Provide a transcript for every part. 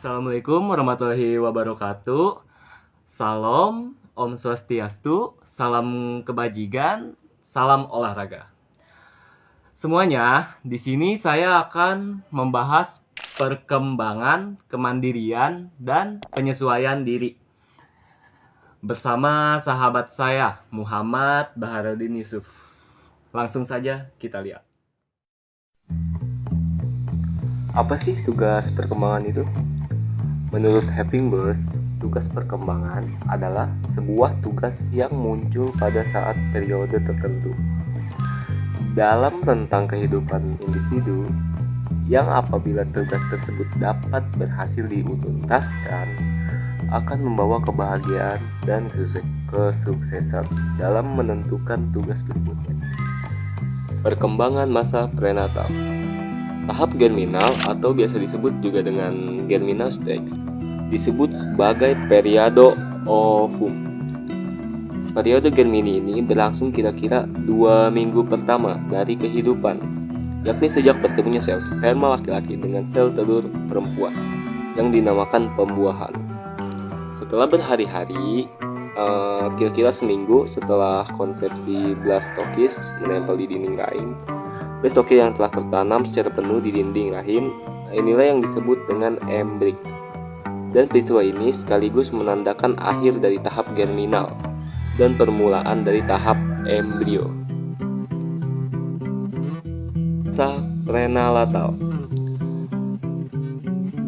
Assalamualaikum warahmatullahi wabarakatuh. Salam, Om Swastiastu, salam kebajikan, salam olahraga. Semuanya, di sini saya akan membahas perkembangan, kemandirian, dan penyesuaian diri. Bersama sahabat saya, Muhammad Baharudin Yusuf. Langsung saja kita lihat. Apa sih tugas perkembangan itu? Menurut Hepingbers, tugas perkembangan adalah sebuah tugas yang muncul pada saat periode tertentu dalam rentang kehidupan individu yang apabila tugas tersebut dapat berhasil dituntaskan akan membawa kebahagiaan dan kesuksesan dalam menentukan tugas berikutnya. Perkembangan masa prenatal. Tahap germinal atau biasa disebut juga dengan germinal stage disebut sebagai periode ovum. Periode Gemini ini berlangsung kira-kira 2 minggu pertama dari kehidupan, yakni sejak bertemunya sel sperma laki-laki dengan sel telur perempuan yang dinamakan pembuahan. Setelah berhari-hari, kira-kira seminggu setelah konsepsi blastokis menempel di dinding rahim, blastokis yang telah tertanam secara penuh di dinding rahim, inilah yang disebut dengan embryk. Dan peristiwa ini sekaligus menandakan akhir dari tahap germinal dan permulaan dari tahap embrio. Masa prenalatal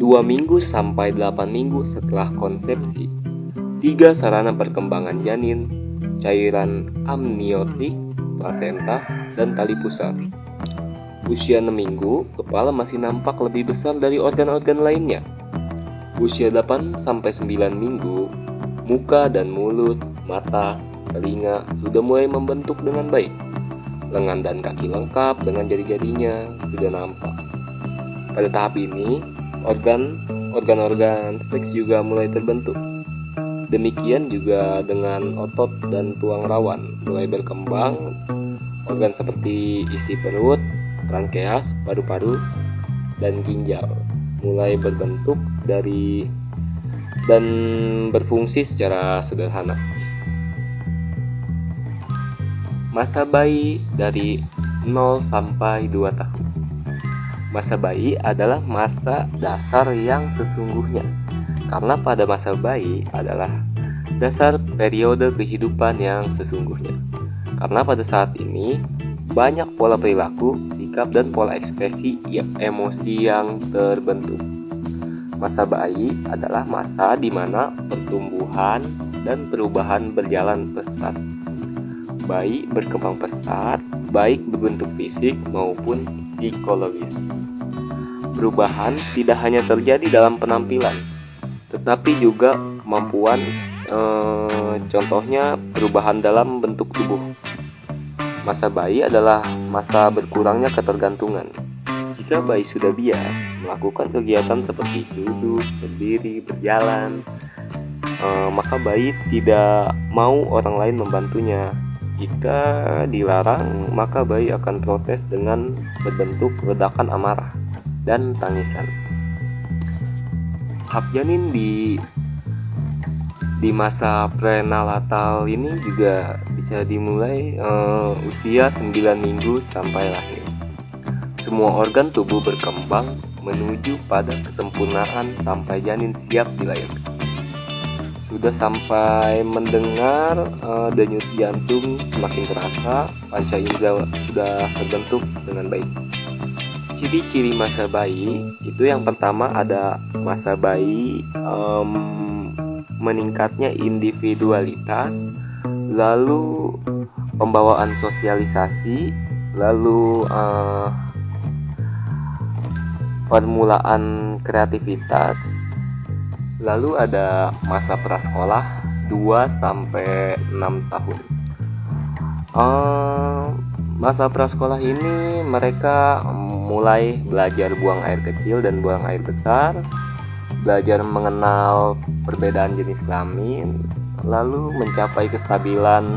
2 minggu sampai 8 minggu setelah konsepsi, 3 sarana perkembangan janin, cairan amniotik, plasenta, dan tali pusat. Usia 6 minggu, kepala masih nampak lebih besar dari organ-organ lainnya. Usia 8-9 minggu, muka dan mulut, mata, telinga sudah mulai membentuk dengan baik. Lengan dan kaki lengkap dengan jari-jarinya sudah nampak. Pada tahap ini, organ-organ seks juga mulai terbentuk. Demikian juga dengan otot dan tulang rawan mulai berkembang. Organ seperti isi perut, trankeas, paru-paru, dan ginjal mulai berbentuk dan berfungsi secara sederhana. Masa bayi dari 0 sampai 2 tahun. Masa bayi adalah masa dasar yang sesungguhnya, karena pada masa bayi adalah dasar periode kehidupan yang sesungguhnya. Karena pada saat ini banyak pola perilaku, sikap, dan pola ekspresi emosi yang terbentuk. Masa bayi adalah masa di mana pertumbuhan dan perubahan berjalan pesat. Bayi berkembang pesat, baik berbentuk fisik maupun psikologis. Perubahan tidak hanya terjadi dalam penampilan, tetapi juga kemampuan, contohnya perubahan dalam bentuk tubuh. Masa bayi adalah masa berkurangnya ketergantungan. Jika bayi sudah biasa melakukan kegiatan seperti duduk, berdiri, berjalan, maka bayi tidak mau orang lain membantunya. Jika dilarang, maka bayi akan protes dengan berbentuk ledakan amarah dan tangisan. Tahap janin di masa prenalatal ini juga bisa dimulai usia 9 minggu sampai lahir. Semua organ tubuh berkembang menuju pada kesempurnaan sampai janin siap dilahirkan. Sudah sampai mendengar denyut jantung semakin terasa, panca indera sudah terbentuk dengan baik. Ciri-ciri masa bayi itu yang pertama ada masa bayi meningkatnya individualitas, lalu pembawaan sosialisasi, lalu permulaan kreativitas, lalu ada masa prasekolah 2-6 tahun. Masa prasekolah ini mereka mulai belajar buang air kecil dan buang air besar, belajar mengenal perbedaan jenis kelamin, lalu mencapai kestabilan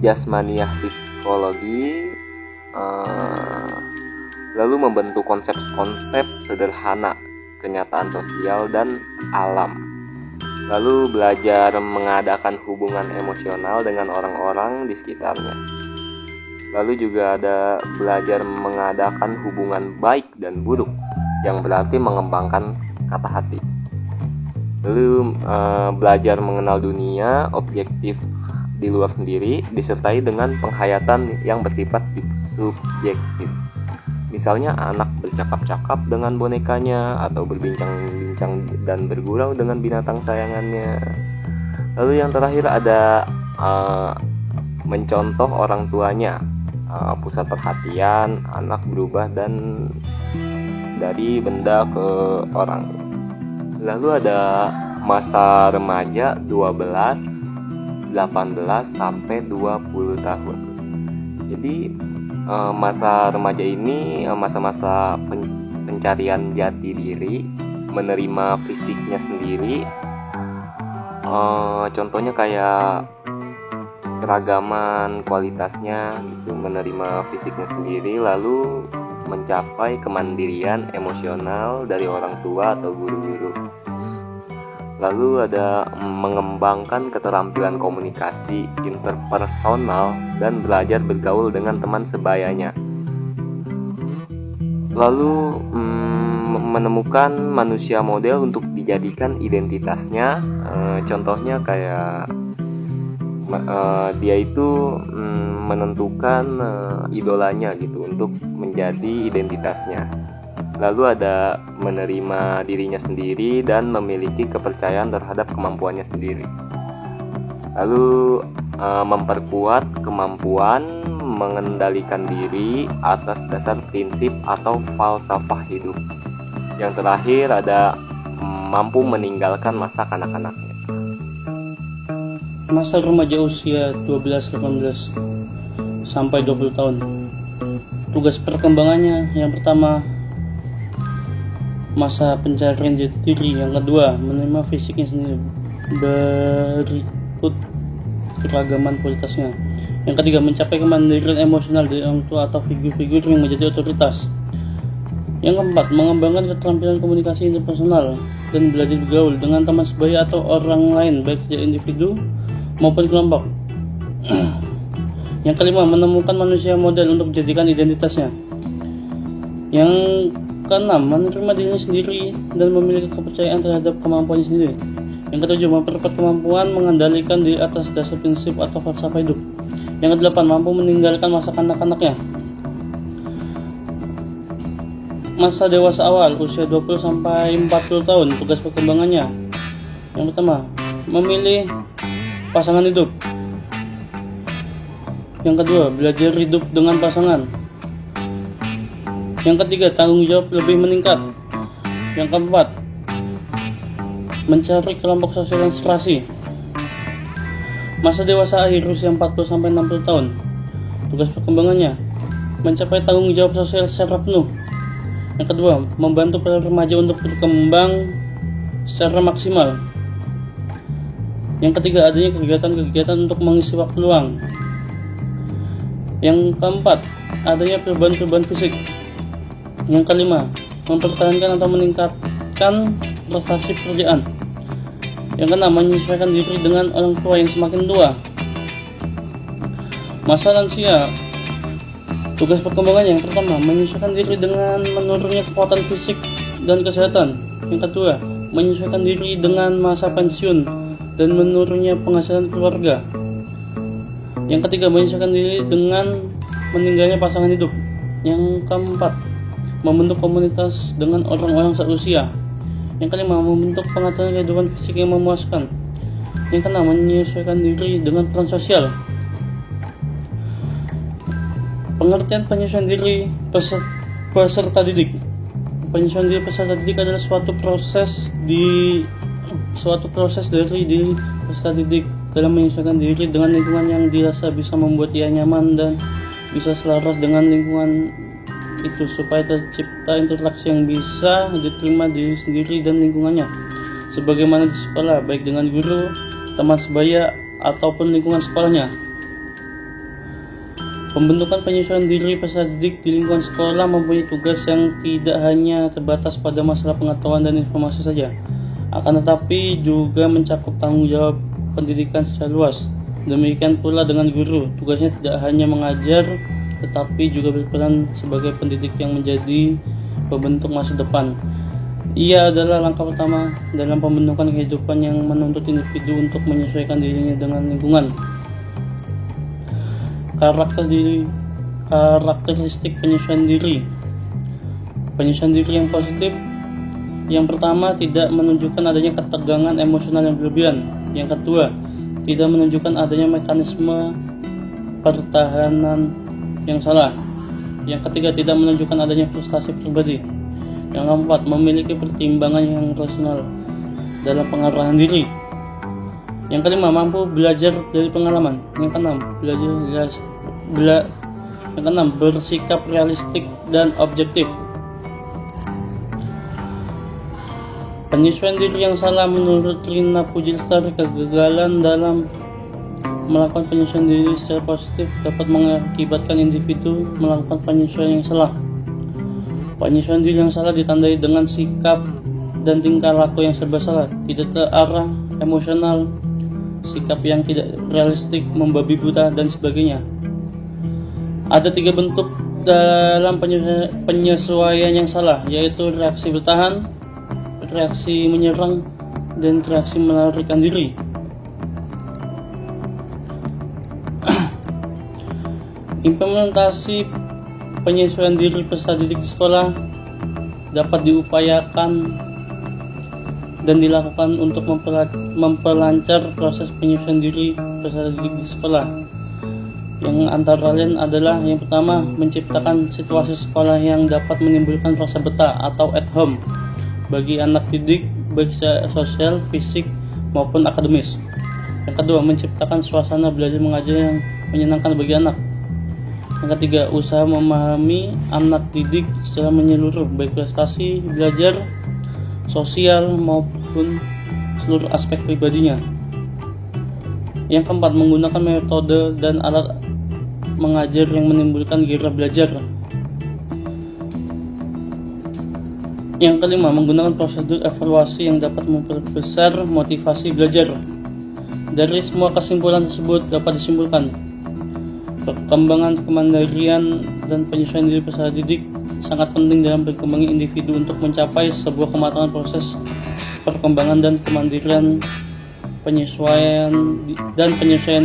jasmaniah psikologi, lalu membentuk konsep-konsep sederhana kenyataan sosial dan alam. Lalu belajar mengadakan hubungan emosional dengan orang-orang di sekitarnya. Lalu juga ada belajar mengadakan hubungan baik dan buruk, yang berarti mengembangkan kata hati. Lalu belajar mengenal dunia objektif di luar sendiri, disertai dengan penghayatan yang bersifat subjektif. Misalnya anak bercakap-cakap dengan bonekanya, atau berbincang-bincang dan bergurau dengan binatang sayangannya. Lalu yang terakhir ada mencontoh orang tuanya, pusat perhatian anak berubah dan dari benda ke orang. Lalu ada masa remaja 12, 18 sampai 20 tahun. Jadi masa remaja ini masa-masa pencarian jati diri, menerima fisiknya sendiri. Contohnya kayak keragaman kualitasnya gitu, menerima fisiknya sendiri, lalu mencapai kemandirian emosional dari orang tua atau guru-guru. Lalu ada mengembangkan keterampilan komunikasi interpersonal dan belajar bergaul dengan teman sebayanya. Lalu menemukan manusia model untuk dijadikan identitasnya. Contohnya kayak dia itu menentukan idolanya gitu untuk menjadi identitasnya. Lalu ada menerima dirinya sendiri dan memiliki kepercayaan terhadap kemampuannya sendiri. Lalu memperkuat kemampuan mengendalikan diri atas dasar prinsip atau falsafah hidup. Yang terakhir ada mampu meninggalkan masa kanak-kanaknya. Masa remaja usia 12-18 sampai 20 tahun. Tugas perkembangannya yang pertama, masa pencarian jati diri. Yang kedua, menerima fisiknya sendiri, berikut keragaman kualitasnya. Yang ketiga, mencapai kemandirian emosional dari orang tua atau figur-figur yang menjadi otoritas. Yang keempat, mengembangkan keterampilan komunikasi interpersonal dan belajar bergaul dengan teman sebaya atau orang lain, baik secara individu maupun kelompok. Yang kelima, menemukan manusia model untuk dijadikan identitasnya. Yang keenam, menerima dirinya sendiri dan memiliki kepercayaan terhadap kemampuannya sendiri. Yang ketujuh, memperkuat kemampuan mengendalikan diri atas dasar prinsip atau falsafah hidup. Yang kedelapan, mampu meninggalkan masa kanak-kanaknya. Masa dewasa awal, usia 20 sampai 40 tahun, tugas perkembangannya. Yang pertama, memilih pasangan hidup. Yang kedua, belajar hidup dengan pasangan. Yang ketiga, tanggung jawab lebih meningkat. Yang keempat, mencari kelompok sosial yang serasi. Masa dewasa akhir, usia 40 sampai 60 tahun, tugas perkembangannya mencapai tanggung jawab sosial secara penuh. Yang kedua, membantu para remaja untuk berkembang secara maksimal. Yang ketiga, adanya kegiatan-kegiatan untuk mengisi waktu luang. Yang keempat, adanya perubahan-perubahan fisik. Yang kelima, mempertahankan atau meningkatkan prestasi pekerjaan. Yang keenam, menyesuaikan diri dengan orang tua yang semakin tua. Masa lansia, tugas perkembangannya yang pertama, menyesuaikan diri dengan menurunnya kekuatan fisik dan kesehatan. Yang kedua, menyesuaikan diri dengan masa pensiun dan menurunnya penghasilan keluarga. Yang ketiga, menyesuaikan diri dengan meninggalnya pasangan hidup. Yang keempat, membentuk komunitas dengan orang-orang seusia. Yang kelima, membentuk pengaturan kehidupan fisik yang memuaskan. Yang keenam, menyesuaikan diri dengan peran sosial. Pengertian penyesuaian diri peserta didik. Penyesuaian diri peserta didik adalah suatu proses dari diri peserta didik dalam menyesuaikan diri dengan lingkungan yang dirasa bisa membuat ia nyaman dan bisa selaras dengan lingkungan itu, supaya tercipta interaksi yang bisa diterima diri sendiri dan lingkungannya, sebagaimana di sekolah, baik dengan guru, teman sebaya, ataupun lingkungan sekolahnya. Pembentukan penyesuaian diri peserta didik di lingkungan sekolah mempunyai tugas yang tidak hanya terbatas pada masalah pengetahuan dan informasi saja, akan tetapi juga mencakup tanggung jawab pendidikan secara luas. Demikian pula dengan guru, tugasnya tidak hanya mengajar, tetapi juga berperan sebagai pendidik yang menjadi pembentuk masa depan. Ia adalah langkah pertama dalam pembentukan kehidupan yang menuntut individu untuk menyesuaikan dirinya dengan lingkungan. Karakteristik penyesuaian diri. Penyesuaian diri yang positif. Yang pertama, tidak menunjukkan adanya ketegangan emosional yang berlebihan. Yang kedua, tidak menunjukkan adanya mekanisme pertahanan yang salah. Yang ketiga, tidak menunjukkan adanya frustasi pribadi. Yang keempat, memiliki pertimbangan yang rasional dalam pengarahan diri. Yang kelima, mampu belajar dari pengalaman. Yang keenam, bersikap realistik dan objektif. Penyesuaian diri yang salah menurut Rina Pujilstari, kegagalan dalam melakukan penyesuaian diri secara positif dapat mengakibatkan individu melakukan penyesuaian yang salah. Penyesuaian diri yang salah ditandai dengan sikap dan tingkah laku yang serba salah, tidak terarah, emosional, sikap yang tidak realistik, membabi buta, dan sebagainya. Ada 3 bentuk dalam penyesuaian yang salah, yaitu reaksi bertahan, reaksi menyerang, dan reaksi melarikan diri. Implementasi penyesuaian diri peserta didik di sekolah dapat diupayakan dan dilakukan untuk memperlancar proses penyesuaian diri peserta didik di sekolah. Yang antara lain adalah yang pertama, menciptakan situasi sekolah yang dapat menimbulkan rasa betah atau at home bagi anak didik, baik secara sosial, fisik, maupun akademis. Yang kedua, menciptakan suasana belajar mengajar yang menyenangkan bagi anak. Yang ketiga, usaha memahami anak didik secara menyeluruh, baik prestasi, belajar, sosial, maupun seluruh aspek pribadinya. Yang keempat, menggunakan metode dan alat mengajar yang menimbulkan gairah belajar. Yang kelima, menggunakan prosedur evaluasi yang dapat memperbesar motivasi belajar. Dari semua kesimpulan tersebut dapat disimpulkan, perkembangan kemandirian dan penyesuaian diri peserta didik sangat penting dalam berkembangnya individu untuk mencapai sebuah kematangan proses perkembangan dan kemandirian penyesuaian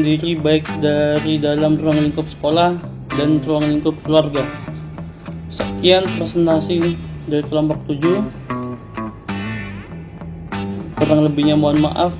diri, baik dari dalam ruang lingkup sekolah dan ruang lingkup keluarga. Sekian presentasi dari kelompok 7. Kurang lebihnya mohon maaf.